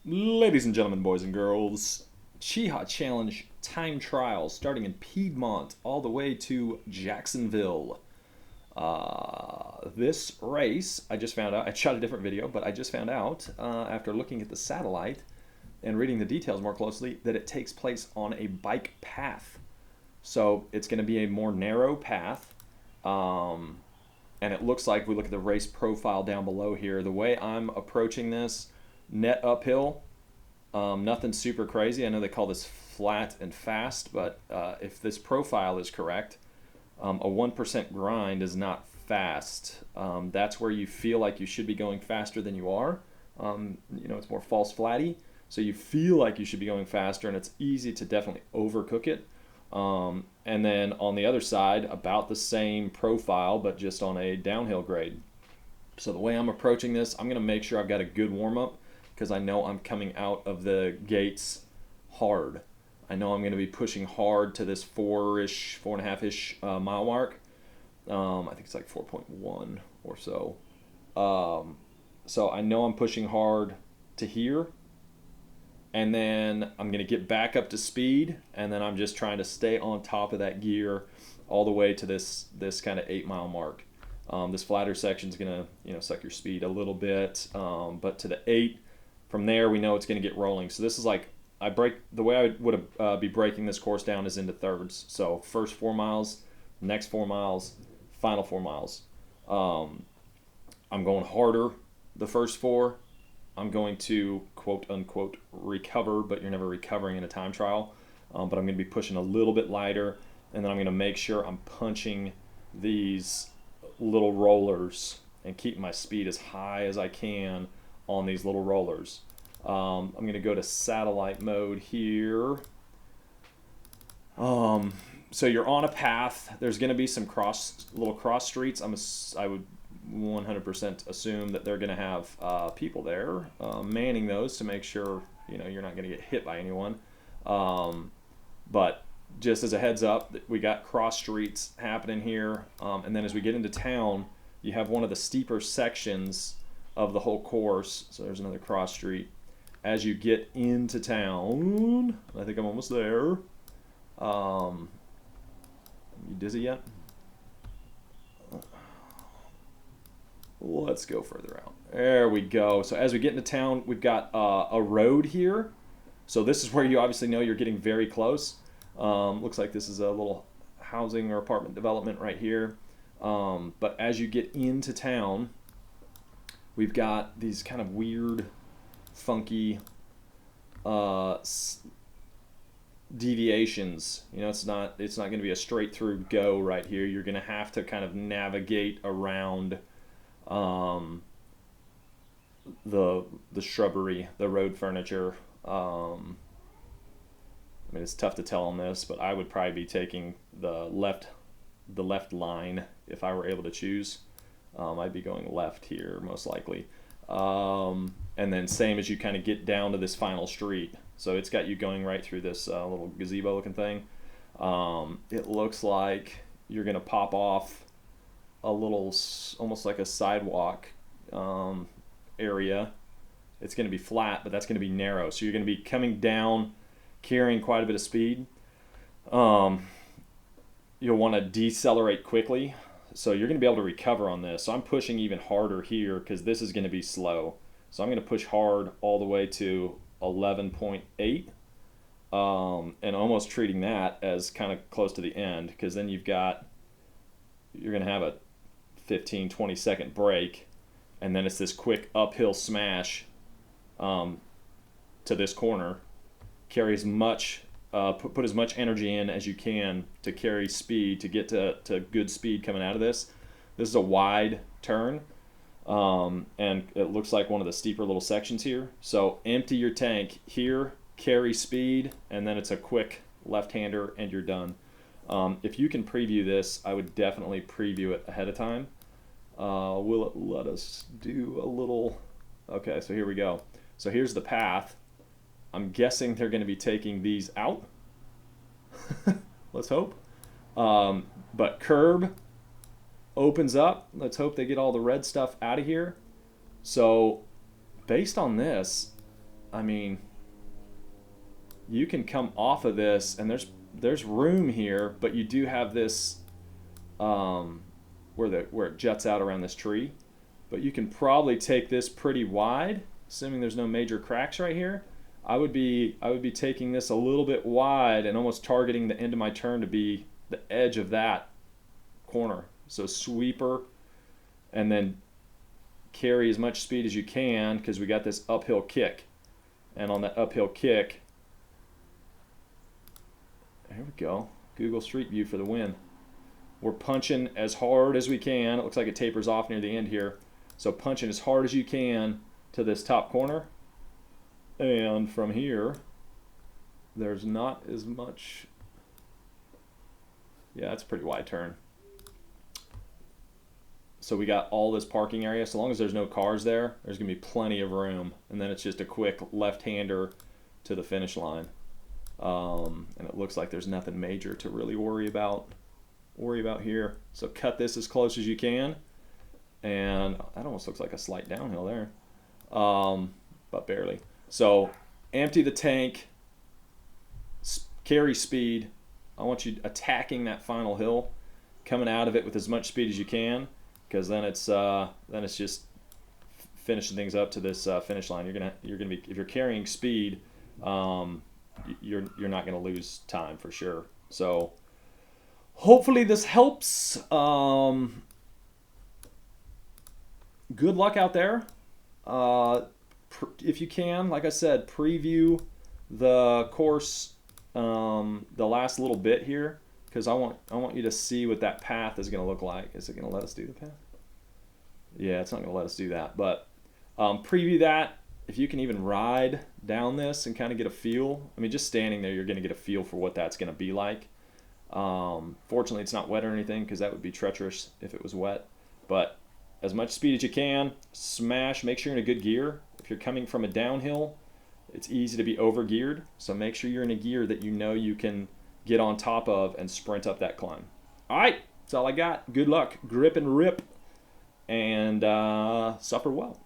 Ladies and gentlemen, boys and girls, Cheaha Challenge time trial starting in Piedmont all the way to Jacksonville. This race, I just found out, I shot a different video, but I just found out after looking at the satellite and reading the details more closely that it takes place on a bike path. So it's going to be a more narrow path. And it looks like, if we look at the race profile down below here, the way I'm approaching this, net uphill, nothing super crazy. I know they call this flat and fast, but if this profile is correct, a 1% grind is not fast. That's where you feel like you should be going faster than you are. It's more false flatty, so you feel like you should be going faster, and it's easy to definitely overcook it. And then on the other side, about the same profile, but just on a downhill grade. So the way I'm approaching this, I'm going to make sure I've got a good warm-up, because I know I'm coming out of the gates hard. I know I'm going to be pushing hard to this 4.5-ish mile mark. I think it's like 4.1 or so. So I know I'm pushing hard to here. And then I'm going to get back up to speed, and then I'm just trying to stay on top of that gear all the way to this kind of 8-mile mark. This flatter section is going to suck your speed a little bit, but to the 8, from there we know it's going to get rolling. So this is like, the way I would be breaking this course down is into thirds. So first 4 miles, next 4 miles, final 4 miles. I'm going harder the first 4. I'm going to quote unquote recover, but you're never recovering in a time trial. But I'm going to be pushing a little bit lighter, and then I'm going to make sure I'm punching these little rollers and keep my speed as high as I can on these little rollers. I'm going to go to satellite mode here. So you're on a path. There's going to be some little cross streets. I would 100% assume that they're going to have people there manning those to make sure you're not going to get hit by anyone. But just as a heads up, we got cross streets happening here, and then as we get into town, you have one of the steeper sections of the whole course. So there's another cross street. As you get into town, I think I'm almost there. You dizzy yet? Let's go further out. There we go. So as we get into town, we've got a road here. So this is where you obviously know you're getting very close. Looks like this is a little housing or apartment development right here. But as you get into town, we've got these kind of weird, funky deviations. It's not going to be a straight through go right here. You're going to have to kind of navigate around the shrubbery, the road furniture. I mean, it's tough to tell on this, but I would probably be taking the left line if I were able to choose. I'd be going left here most likely. And then same as you kind of get down to this final street. So it's got you going right through this little gazebo looking thing. It looks like you're going to pop off a little, almost like a sidewalk area. It's going to be flat, but that's going to be narrow. So you're going to be coming down, carrying quite a bit of speed. You'll want to decelerate quickly. So you're going to be able to recover on this. So I'm pushing even harder here because this is going to be slow. So I'm going to push hard all the way to 11.8 and almost treating that as kind of close to the end, because then you're going to have a 15-20 second break, and then it's this quick uphill smash to this corner. Carry as much put as much energy in as you can to carry speed to get to good speed coming out of this. This is a wide turn, and it looks like one of the steeper little sections here. So empty your tank here, carry speed, and then it's a quick left-hander and you're done. If you can preview this, I would definitely preview it ahead of time. Will it let us do a little? Okay, so here we go. So here's the path. I'm guessing they're going to be taking these out. Let's hope. But curb opens up. Let's hope they get all the red stuff out of here. So based on this, I mean, you can come off of this, and there's room here, but you do have this where it juts out around this tree. But you can probably take this pretty wide, assuming there's no major cracks right here. I would be taking this a little bit wide and almost targeting the end of my turn to be the edge of that corner. So sweeper, and then carry as much speed as you can, because we got this uphill kick. And on that uphill kick, there we go. Google Street View for the win. We're punching as hard as we can. It looks like it tapers off near the end here. So punching as hard as you can to this top corner. And from here, there's not as much. Yeah, that's a pretty wide turn. So we got all this parking area. So long as there's no cars there, there's going to be plenty of room. And then it's just a quick left-hander to the finish line. And it looks like there's nothing major to really worry about here. So cut this as close as you can. And that almost looks like a slight downhill there, but barely. So empty the tank, carry speed. I want you attacking that final hill, coming out of it with as much speed as you can, because then it's just finishing things up to this finish line. You're gonna be, if you're carrying speed, you're not gonna lose time for sure. So hopefully this helps. Good luck out there. If you can, like I said, preview the course the last little bit here, because I want you to see what that path is going to look like. Is it going to let us do the path? Yeah, it's not going to let us do that. But preview that. If you can even ride down this and kind of get a feel. I mean, just standing there, you're going to get a feel for what that's going to be like. Fortunately, it's not wet or anything, because that would be treacherous if it was wet. But as much speed as you can, smash, make sure you're in a good gear. If you're coming from a downhill, it's easy to be over geared. So make sure you're in a gear that you know you can get on top of and sprint up that climb. All right, that's all I got. Good luck, grip and rip, and suffer well.